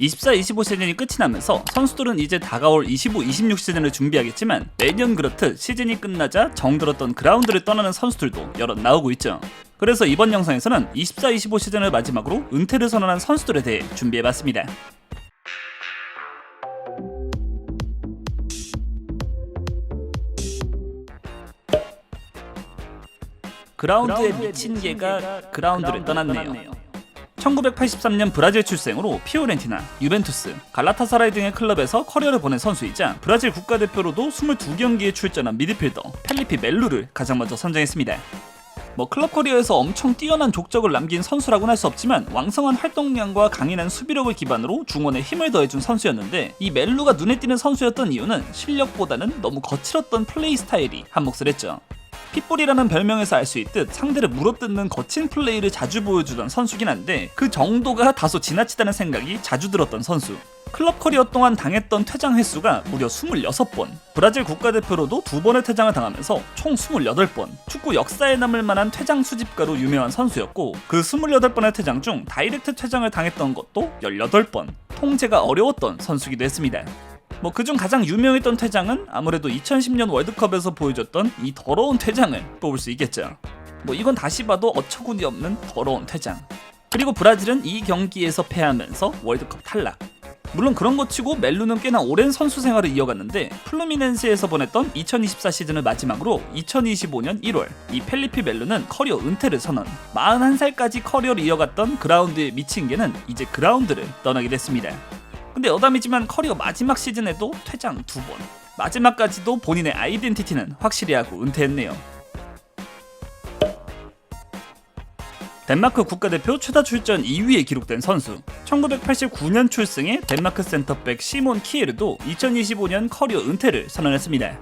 24-25 시즌이 끝이 나면서 선수들은 이제 다가올 25-26 시즌을 준비하겠지만 매년 그렇듯 시즌이 끝나자 정들었던 그라운드를 떠나는 선수들도 여럿 나오고 있죠. 그래서 이번 영상에서는 24-25 시즌을 마지막으로 은퇴를 선언한 선수들에 대해 준비해봤습니다. 그라운드에 미친 개가 그라운드를 떠났네요. 1983년 브라질 출생으로 피오렌티나, 유벤투스, 갈라타사라이 등의 클럽에서 커리어를 보낸 선수이자 브라질 국가대표로도 22경기에 출전한 미드필더 펠리페 멜루를 가장 먼저 선정했습니다. 클럽 커리어에서 엄청 뛰어난 족적을 남긴 선수라고는 할 수 없지만 왕성한 활동량과 강인한 수비력을 기반으로 중원에 힘을 더해준 선수였는데, 이 멜루가 눈에 띄는 선수였던 이유는 실력보다는 너무 거칠었던 플레이 스타일이 한몫을 했죠. 핏볼이라는 별명에서 알 수 있듯 상대를 물어뜯는 거친 플레이를 자주 보여주던 선수긴 한데, 그 정도가 다소 지나치다는 생각이 자주 들었던 선수. 클럽 커리어 동안 당했던 퇴장 횟수가 무려 26번, 브라질 국가대표로도 2번의 퇴장을 당하면서 총 28번, 축구 역사에 남을 만한 퇴장 수집가로 유명한 선수였고, 그 28번의 퇴장 중 다이렉트 퇴장을 당했던 것도 18번, 통제가 어려웠던 선수기도 했습니다. 그중 가장 유명했던 퇴장은 아무래도 2010년 월드컵에서 보여줬던 이 더러운 퇴장을 뽑을 수 있겠죠. 이건 다시 봐도 어처구니 없는 더러운 퇴장. 그리고 브라질은 이 경기에서 패하면서 월드컵 탈락. 물론 그런 거 치고 멜루는 꽤나 오랜 선수 생활을 이어갔는데, 플루미넨세에서 보냈던 2024 시즌을 마지막으로 2025년 1월 이 펠리페 멜루는 커리어 은퇴를 선언. 41살까지 커리어를 이어갔던 그라운드의 미친 개는 이제 그라운드를 떠나게 됐습니다. 근데 여담이지만 커리어 마지막 시즌에도 퇴장 2번, 마지막까지도 본인의 아이덴티티는 확실히 하고 은퇴했네요. 덴마크 국가대표 최다 출전 2위에 기록된 선수, 1989년 출생의 덴마크 센터백 시몬 키에르도 2025년 커리어 은퇴를 선언했습니다.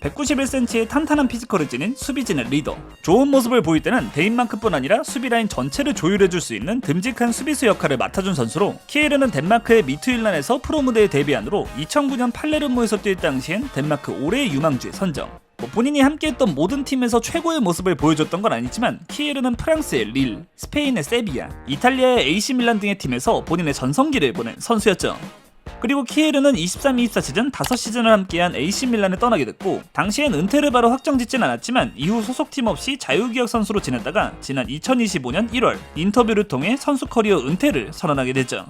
191cm의 탄탄한 피지컬을 지닌 수비진의 리더, 좋은 모습을 보일 때는 데인마크뿐 아니라 수비라인 전체를 조율해줄 수 있는 듬직한 수비수 역할을 맡아준 선수로, 키에르는 덴마크의 미투일란에서 프로 무대에 데뷔한 후로 2009년 팔레르모에서 뛸 당시엔 덴마크 올해의 유망주에 선정. 본인이 함께했던 모든 팀에서 최고의 모습을 보여줬던 건 아니지만, 키에르는 프랑스의 릴, 스페인의 세비야, 이탈리아의 AC 밀란 등의 팀에서 본인의 전성기를 보낸 선수였죠. 그리고 키에르는 23-24 시즌 5시즌을 함께한 AC 밀란에 떠나게 됐고, 당시엔 은퇴를 바로 확정짓진 않았지만 이후 소속팀 없이 자유계약 선수로 지냈다가 지난 2025년 1월 인터뷰를 통해 선수 커리어 은퇴를 선언하게 됐죠.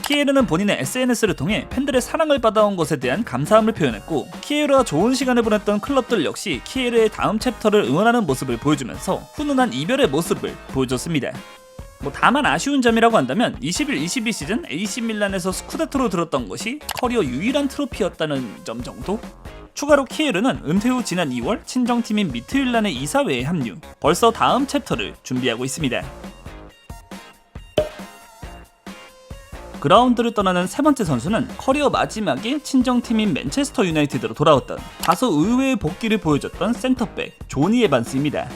키에르는 본인의 SNS를 통해 팬들의 사랑을 받아온 것에 대한 감사함을 표현했고, 키에르와 좋은 시간을 보냈던 클럽들 역시 키에르의 다음 챕터를 응원하는 모습을 보여주면서 훈훈한 이별의 모습을 보여줬습니다. 다만 아쉬운 점이라고 한다면 21-22 시즌 AC 밀란에서 스쿠데토로 들었던 것이 커리어 유일한 트로피였다는 점 정도? 추가로 키에르는 은퇴 후 지난 2월 친정팀인 미트윌란의 이사회에 합류, 벌써 다음 챕터를 준비하고 있습니다. 그라운드를 떠나는 세 번째 선수는 커리어 마지막에 친정팀인 맨체스터 유나이티드로 돌아왔던, 다소 의외의 복귀를 보여줬던 센터백 조니 에반스입니다.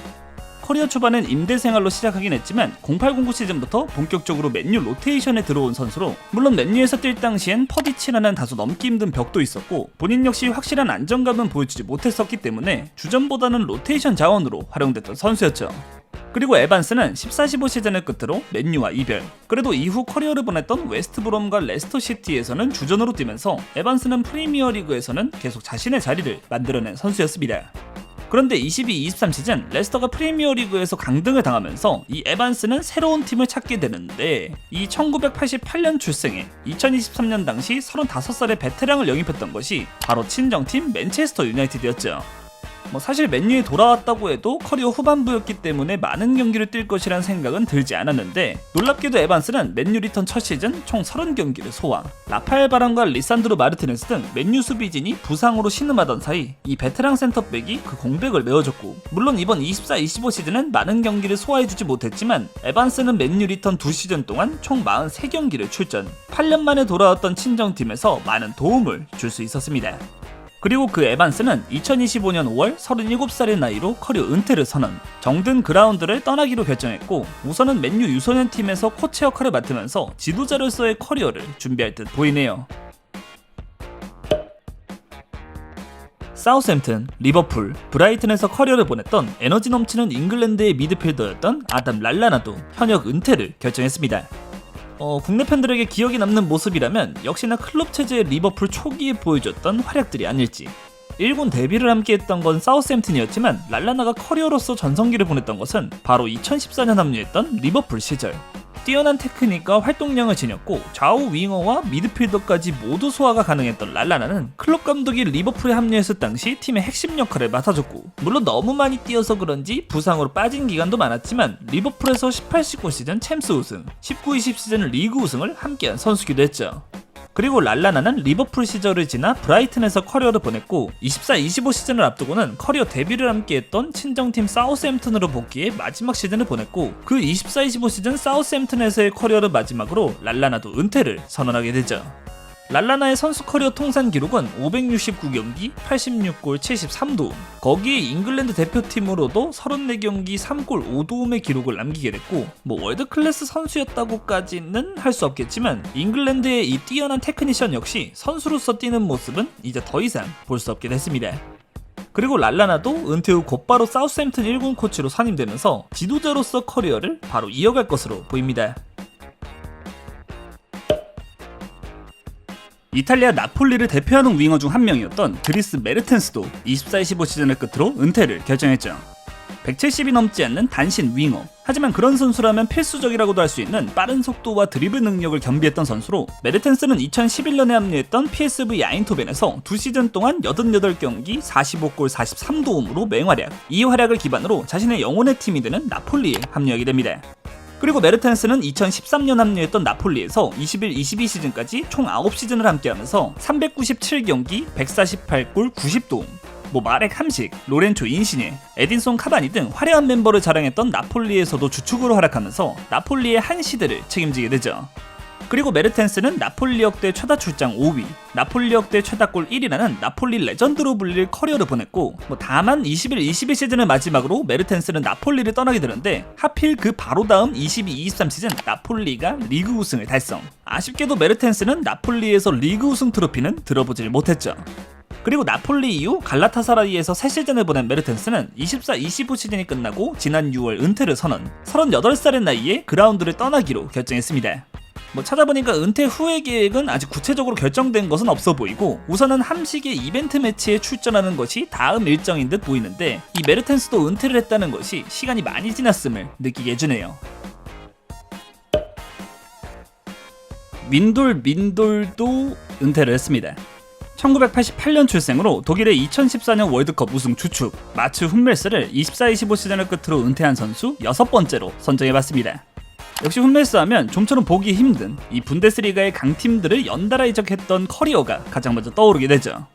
커리어 초반엔 임대 생활로 시작하긴 했지만 08-09 시즌부터 본격적으로 맨유 로테이션에 들어온 선수로, 물론 맨유에서 뛸 당시엔 퍼디치라는 다소 넘기 힘든 벽도 있었고 본인 역시 확실한 안정감은 보여주지 못했었기 때문에 주전보다는 로테이션 자원으로 활용됐던 선수였죠. 그리고 에반스는 14-15 시즌을 끝으로 맨유와 이별. 그래도 이후 커리어를 보냈던 웨스트브롬과 레스터시티에서는 주전으로 뛰면서 에반스는 프리미어리그에서는 계속 자신의 자리를 만들어낸 선수였습니다. 그런데 22-23 시즌 레스터가 프리미어리그에서 강등을 당하면서 이 에반스는 새로운 팀을 찾게 되는데, 이 1988년 출생에 2023년 당시 35살의 베테랑을 영입했던 것이 바로 친정팀 맨체스터 유나이티드였죠. 사실 맨유에 돌아왔다고 해도 커리어 후반부였기 때문에 많은 경기를 뛸 것이란 생각은 들지 않았는데, 놀랍게도 에반스는 맨유 리턴 첫 시즌 총 30경기를 소화. 라파엘 바란과 리산드로 마르티네스 등 맨유 수비진이 부상으로 신음하던 사이 이 베테랑 센터백이 그 공백을 메워줬고, 물론 이번 24-25 시즌은 많은 경기를 소화해주지 못했지만 에반스는 맨유 리턴 2시즌 동안 총 43경기를 출전, 8년 만에 돌아왔던 친정팀에서 많은 도움을 줄 수 있었습니다. 그리고 그 에반스는 2025년 5월 37살의 나이로 커리어 은퇴를 선언, 정든 그라운드를 떠나기로 결정했고, 우선은 맨유 유소년 팀에서 코치 역할을 맡으면서 지도자로서의 커리어를 준비할 듯 보이네요. 사우스햄튼, 리버풀, 브라이튼에서 커리어를 보냈던 에너지 넘치는 잉글랜드의 미드필더였던 아담 랄라나도 현역 은퇴를 결정했습니다. 국내 팬들에게 기억이 남는 모습이라면 역시나 클럽 체제의 리버풀 초기에 보여줬던 활약들이 아닐지. 1군 데뷔를 함께했던 건 사우스햄튼이었지만 랄라나가 커리어로서 전성기를 보냈던 것은 바로 2014년 합류했던 리버풀 시절. 뛰어난 테크닉과 활동량을 지녔고 좌우 윙어와 미드필더까지 모두 소화가 가능했던 랄라나는 클럽 감독이 리버풀에 합류했을 당시 팀의 핵심 역할을 맡아줬고, 물론 너무 많이 뛰어서 그런지 부상으로 빠진 기간도 많았지만 리버풀에서 18-19 시즌 챔스 우승, 19-20 시즌 리그 우승을 함께한 선수기도 했죠. 그리고 랄라나는 리버풀 시절을 지나 브라이튼에서 커리어를 보냈고 24-25 시즌을 앞두고는 커리어 데뷔를 함께했던 친정팀 사우스햄튼으로 복귀해 마지막 시즌을 보냈고, 그 24-25 시즌 사우스햄튼에서의 커리어를 마지막으로 랄라나도 은퇴를 선언하게 되죠. 랄라나의 선수 커리어 통산 기록은 569경기, 86골, 73도움. 거기에 잉글랜드 대표팀으로도 34경기, 3골, 5도움의 기록을 남기게 됐고, 월드 클래스 선수였다고까지는 할 수 없겠지만 잉글랜드의 이 뛰어난 테크니션 역시 선수로서 뛰는 모습은 이제 더 이상 볼 수 없게 됐습니다. 그리고 랄라나도 은퇴 후 곧바로 사우스햄튼 1군 코치로 선임되면서 지도자로서 커리어를 바로 이어갈 것으로 보입니다. 이탈리아 나폴리를 대표하는 윙어 중 한 명이었던 드리스 메르텐스도 24-25 시즌을 끝으로 은퇴를 결정했죠. 170이 넘지 않는 단신 윙어. 하지만 그런 선수라면 필수적이라고도 할 수 있는 빠른 속도와 드리블 능력을 겸비했던 선수로, 메르텐스는 2011년에 합류했던 PSV 아인토벤에서 2시즌 동안 88경기 45골 43도움으로 맹활약. 이 활약을 기반으로 자신의 영혼의 팀이 되는 나폴리에 합류하게 됩니다. 그리고 메르텐스는 2013년 합류했던 나폴리에서 21-22 시즌까지 총 9시즌을 함께하면서 397경기, 148골, 90도움, 마렉 함식, 로렌초 인시네, 에딘손 카바니 등 화려한 멤버를 자랑했던 나폴리에서도 주축으로 활약하면서 나폴리의 한 시대를 책임지게 되죠. 그리고 메르텐스는 나폴리 역대 최다 출장 5위, 나폴리 역대 최다골 1위라는 나폴리 레전드로 불릴 커리어를 보냈고, 다만 21-22 시즌을 마지막으로 메르텐스는 나폴리를 떠나게 되는데, 하필 그 바로 다음 22-23 시즌 나폴리가 리그 우승을 달성. 아쉽게도 메르텐스는 나폴리에서 리그 우승 트로피는 들어보질 못했죠. 그리고 나폴리 이후 갈라타사라이에서 3시즌을 보낸 메르텐스는 24-25 시즌이 끝나고 지난 6월 은퇴를 선언, 38살의 나이에 그라운드를 떠나기로 결정했습니다. 찾아보니까 은퇴 후의 계획은 아직 구체적으로 결정된 것은 없어 보이고, 우선은 함식의 이벤트 매치에 출전하는 것이 다음 일정인 듯 보이는데, 이 메르텐스도 은퇴를 했다는 것이 시간이 많이 지났음을 느끼게 해주네요. 민돌도 은퇴를 했습니다. 1988년 출생으로 독일의 2014년 월드컵 우승 주축 마츠 훈멜스를 24-25 시즌을 끝으로 은퇴한 선수 6번째로 선정해봤습니다. 역시 훈멜스 하면 좀처럼 보기 힘든 이 분데스리가의 강팀들을 연달아 이적했던 커리어가 가장 먼저 떠오르게 되죠.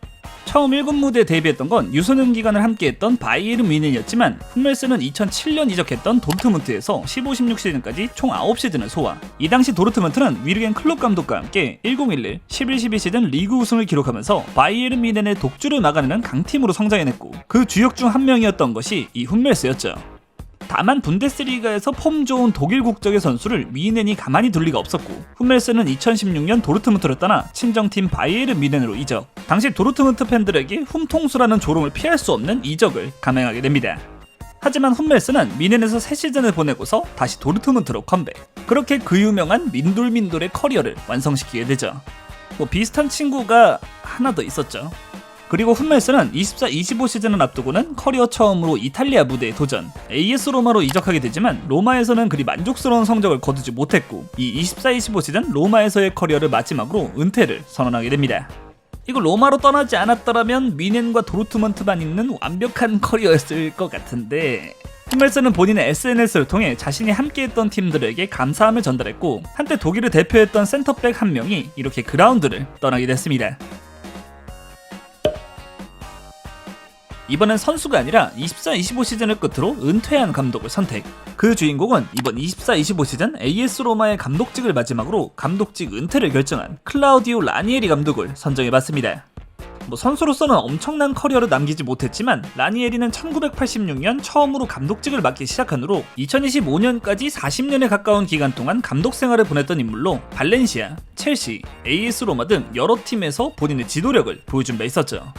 처음 1군 무대에 데뷔했던 건 유소년 기간을 함께했던 바이에른 뮌헨이었지만, 훈멜스는 2007년 이적했던 도르트문트에서 15-16 시즌까지 총 9시즌을 소화. 이 당시 도르트문트는 위르겐 클롭 감독과 함께 1011, 11-12 시즌 리그 우승을 기록하면서 바이에른 뮌헨의 독주를 막아내는 강팀으로 성장해냈고, 그 주역 중 한 명이었던 것이 이 훈멜스였죠. 다만 분데스리가에서 폼 좋은 독일 국적의 선수를 뮌헨이 가만히 둘 리가 없었고, 훈멜스는 2016년 도르트문트를 떠나 친정팀 바이에른 뮌헨으로 이적. 당시 도르트문트 팬들에게 훔통수라는 조롱을 피할 수 없는 이적을 감행하게 됩니다. 하지만 훈멜스는 뮌헨에서 3시즌을 보내고서 다시 도르트문트로 컴백. 그렇게 그 유명한 민돌의 커리어를 완성시키게 되죠. 비슷한 친구가 하나 더 있었죠. 그리고 훈멜스는 24-25 시즌을 앞두고는 커리어 처음으로 이탈리아 무대에 도전, AS 로마로 이적하게 되지만 로마에서는 그리 만족스러운 성적을 거두지 못했고, 이 24-25 시즌 로마에서의 커리어를 마지막으로 은퇴를 선언하게 됩니다. 이거 로마로 떠나지 않았더라면 뮌헨과 도르트문트만 있는 완벽한 커리어였을 것 같은데, 훈멜스는 본인의 SNS를 통해 자신이 함께했던 팀들에게 감사함을 전달했고, 한때 독일을 대표했던 센터백 한 명이 이렇게 그라운드를 떠나게 됐습니다. 이번엔 선수가 아니라 24-25 시즌을 끝으로 은퇴한 감독을 선택. 그 주인공은 이번 24-25 시즌 AS 로마의 감독직을 마지막으로 감독직 은퇴를 결정한 클라우디오 라니에리 감독을 선정해봤습니다. 선수로서는 엄청난 커리어를 남기지 못했지만, 라니에리는 1986년 처음으로 감독직을 맡기 시작한 후로 2025년까지 40년에 가까운 기간 동안 감독 생활을 보냈던 인물로 발렌시아, 첼시, AS 로마 등 여러 팀에서 본인의 지도력을 보여준 바 있었죠.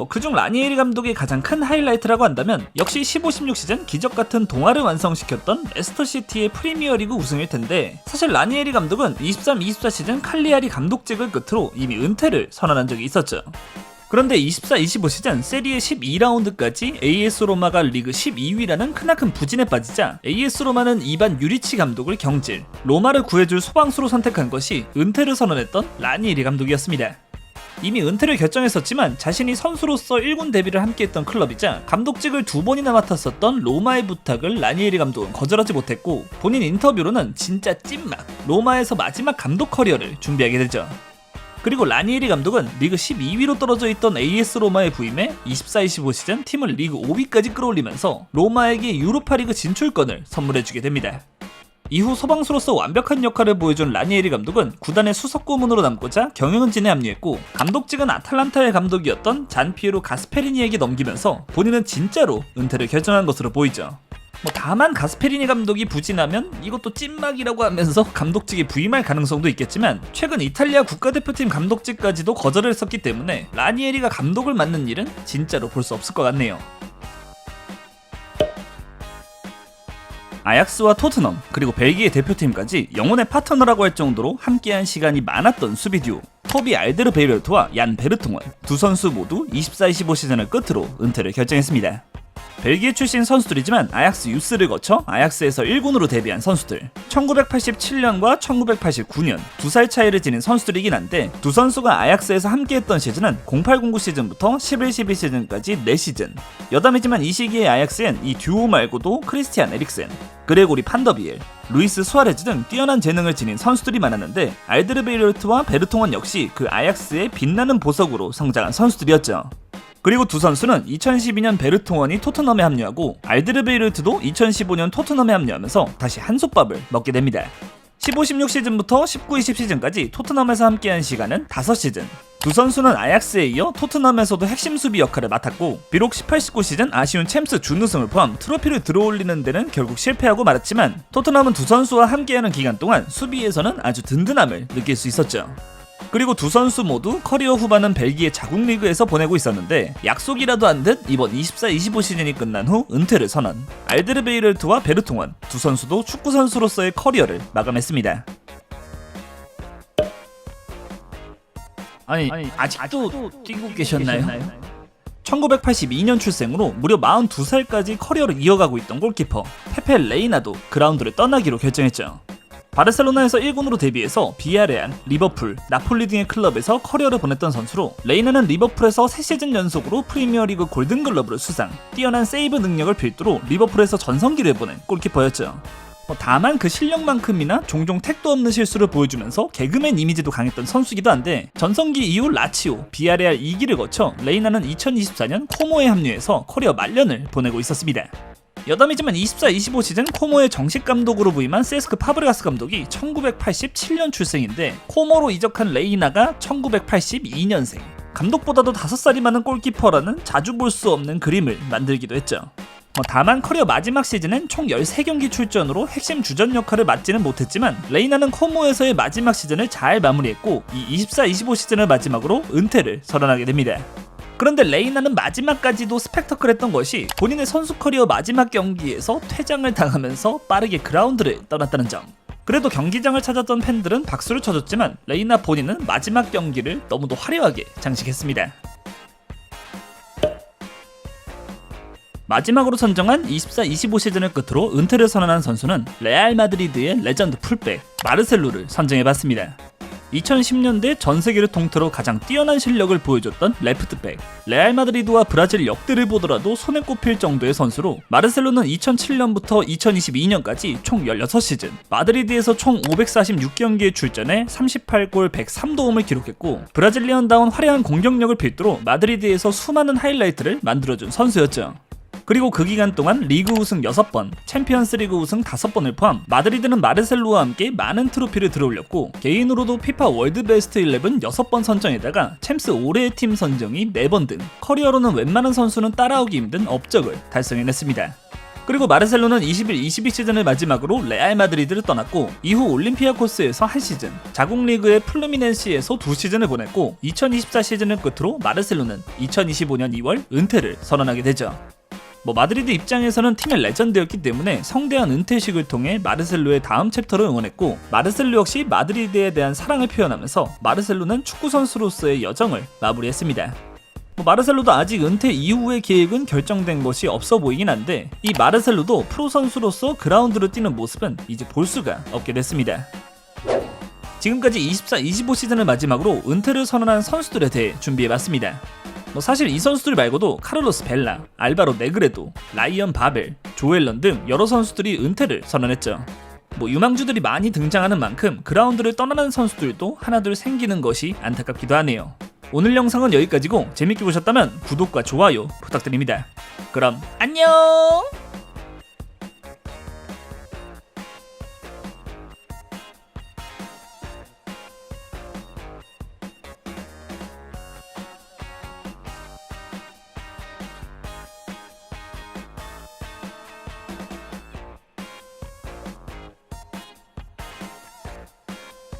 그중 라니에리 감독의 가장 큰 하이라이트라고 한다면 역시 15-16 시즌 기적같은 동화를 완성시켰던 레스터시티의 프리미어리그 우승일 텐데, 사실 라니에리 감독은 23-24 시즌 칼리아리 감독직을 끝으로 이미 은퇴를 선언한 적이 있었죠. 그런데 24-25 시즌 세리에 12라운드까지 AS 로마가 리그 12위라는 크나큰 부진에 빠지자 AS 로마는 이반 유리치 감독을 경질, 로마를 구해줄 소방수로 선택한 것이 은퇴를 선언했던 라니에리 감독이었습니다. 이미 은퇴를 결정했었지만 자신이 선수로서 1군 데뷔를 함께했던 클럽이자 감독직을 2번이나 맡았었던 로마의 부탁을 라니에리 감독은 거절하지 못했고, 본인 인터뷰로는 진짜 찐막 로마에서 마지막 감독 커리어를 준비하게 되죠. 그리고 라니에리 감독은 리그 12위로 떨어져 있던 AS 로마에 부임해 24-25 시즌 팀을 리그 5위까지 끌어올리면서 로마에게 유로파리그 진출권을 선물해주게 됩니다. 이후 소방수로서 완벽한 역할을 보여준 라니에리 감독은 구단의 수석 고문으로 남고자 경영진에 합류했고, 감독직은 아탈란타의 감독이었던 잔피에로 가스페리니에게 넘기면서 본인은 진짜로 은퇴를 결정한 것으로 보이죠. 다만 가스페리니 감독이 부진하면 이것도 찐막이라고 하면서 감독직에 부임할 가능성도 있겠지만, 최근 이탈리아 국가대표팀 감독직까지도 거절을 했었기 때문에 라니에리가 감독을 맡는 일은 진짜로 볼 수 없을 것 같네요. 아약스와 토트넘 그리고 벨기에 대표팀까지 영혼의 파트너라고 할 정도로 함께한 시간이 많았던 수비 듀오 토비 알데르베이럴트와 얀 베르통원, 두 선수 모두 24-25 시즌을 끝으로 은퇴를 결정했습니다. 벨기에 출신 선수들이지만 아약스 유스를 거쳐 아약스에서 1군으로 데뷔한 선수들, 1987년과 1989년 2살 차이를 지닌 선수들이긴 한데, 두 선수가 아약스에서 함께했던 시즌은 08-09 시즌부터 11-12 시즌까지 4시즌. 여담이지만 이 시기에 아약스엔 이 듀오 말고도 크리스티안 에릭센, 그레고리 판더비엘, 루이스 수아레즈 등 뛰어난 재능을 지닌 선수들이 많았는데, 알데르베이럴트와 베르통원 역시 그 아약스의 빛나는 보석으로 성장한 선수들이었죠. 그리고 두 선수는 2012년 베르통원이 토트넘에 합류하고 알데르베이르트도 2015년 토트넘에 합류하면서 다시 한솥밥을 먹게 됩니다. 15-16 시즌부터 19-20 시즌까지 토트넘에서 함께한 시간은 5시즌. 두 선수는 아약스에 이어 토트넘에서도 핵심 수비 역할을 맡았고, 비록 18-19 시즌 아쉬운 챔스 준우승을 포함 트로피를 들어올리는 데는 결국 실패하고 말았지만, 토트넘은 두 선수와 함께하는 기간 동안 수비에서는 아주 든든함을 느낄 수 있었죠. 그리고 두 선수 모두 커리어 후반은 벨기에 자국 리그에서 보내고 있었는데, 약속이라도 한 듯 이번 24-25 시즌이 끝난 후 은퇴를 선언. 알데르베이럴트와 베르통원 두 선수도 축구 선수로서의 커리어를 마감했습니다. 아니 아직도 뛰고 계셨나요? 1982년 출생으로 무려 42살까지 커리어를 이어가고 있던 골키퍼 페페 레이나도 그라운드를 떠나기로 결정했죠. 바르셀로나에서 1군으로 데뷔해서 비아레알, 리버풀, 나폴리 등의 클럽에서 커리어를 보냈던 선수로, 레이나는 리버풀에서 3시즌 연속으로 프리미어리그 골든글러브를 수상, 뛰어난 세이브 능력을 필두로 리버풀에서 전성기를 보낸 골키퍼였죠. 다만 그 실력만큼이나 종종 택도 없는 실수를 보여주면서 개그맨 이미지도 강했던 선수기도 한데, 전성기 이후 라치오, 비아레알 2기를 거쳐 레이나는 2024년 코모에 합류해서 커리어 말년을 보내고 있었습니다. 여담이지만 24-25 시즌 코모의 정식 감독으로 부임한 세스크 파브레가스 감독이 1987년 출생인데, 코모로 이적한 레이나가 1982년생. 감독보다도 5살이 많은 골키퍼라는 자주 볼 수 없는 그림을 만들기도 했죠. 다만 커리어 마지막 시즌엔 총 13경기 출전으로 핵심 주전 역할을 맡지는 못했지만, 레이나는 코모에서의 마지막 시즌을 잘 마무리했고, 이 24-25 시즌을 마지막으로 은퇴를 선언하게 됩니다. 그런데 레이나는 마지막까지도 스펙터클했던 것이 본인의 선수 커리어 마지막 경기에서 퇴장을 당하면서 빠르게 그라운드를 떠났다는 점. 그래도 경기장을 찾았던 팬들은 박수를 쳐줬지만, 레이나 본인은 마지막 경기를 너무도 화려하게 장식했습니다. 마지막으로 선정한 24-25 시즌을 끝으로 은퇴를 선언한 선수는 레알 마드리드의 레전드 풀백 마르셀로를 선정해봤습니다. 2010년대 전 세계를 통틀어 가장 뛰어난 실력을 보여줬던 레프트백, 레알 마드리드와 브라질 역대를 보더라도 손에 꼽힐 정도의 선수로, 마르셀로는 2007년부터 2022년까지 총 16시즌, 마드리드에서 총 546경기에 출전해 38골 103도움을 기록했고, 브라질리언다운 화려한 공격력을 필두로 마드리드에서 수많은 하이라이트를 만들어준 선수였죠. 그리고 그 기간 동안 리그 우승 6번, 챔피언스 리그 우승 5번을 포함 마드리드는 마르셀로와 함께 많은 트로피를 들어올렸고, 개인으로도 피파 월드 베스트 11 6번 선정에다가 챔스 올해의 팀 선정이 4번 등 커리어로는 웬만한 선수는 따라오기 힘든 업적을 달성해냈습니다. 그리고 마르셀로는 21-22 시즌을 마지막으로 레알 마드리드를 떠났고 이후 올림피아코스에서 한 시즌, 자국 리그의 플루미넨시에서 2시즌을 보냈고 2024 시즌을 끝으로 마르셀로는 2025년 2월 은퇴를 선언하게 되죠. 마드리드 입장에서는 팀의 레전드였기 때문에 성대한 은퇴식을 통해 마르셀로의 다음 챕터를 응원했고 마르셀로 역시 마드리드에 대한 사랑을 표현하면서 마르셀로는 축구 선수로서의 여정을 마무리했습니다. 마르셀로도 아직 은퇴 이후의 계획은 결정된 것이 없어 보이긴 한데 이 마르셀로도 프로 선수로서 그라운드를 뛰는 모습은 이제 볼 수가 없게 됐습니다. 지금까지 24-25 시즌을 마지막으로 은퇴를 선언한 선수들에 대해 준비해봤습니다. 사실 이 선수들 말고도 카를로스 벨라, 알바로 네그레도, 라이언 바벨, 조엘런 등 여러 선수들이 은퇴를 선언했죠. 유망주들이 많이 등장하는 만큼 그라운드를 떠나는 선수들도 하나둘 생기는 것이 안타깝기도 하네요. 오늘 영상은 여기까지고 재밌게 보셨다면 구독과 좋아요 부탁드립니다. 그럼 안녕!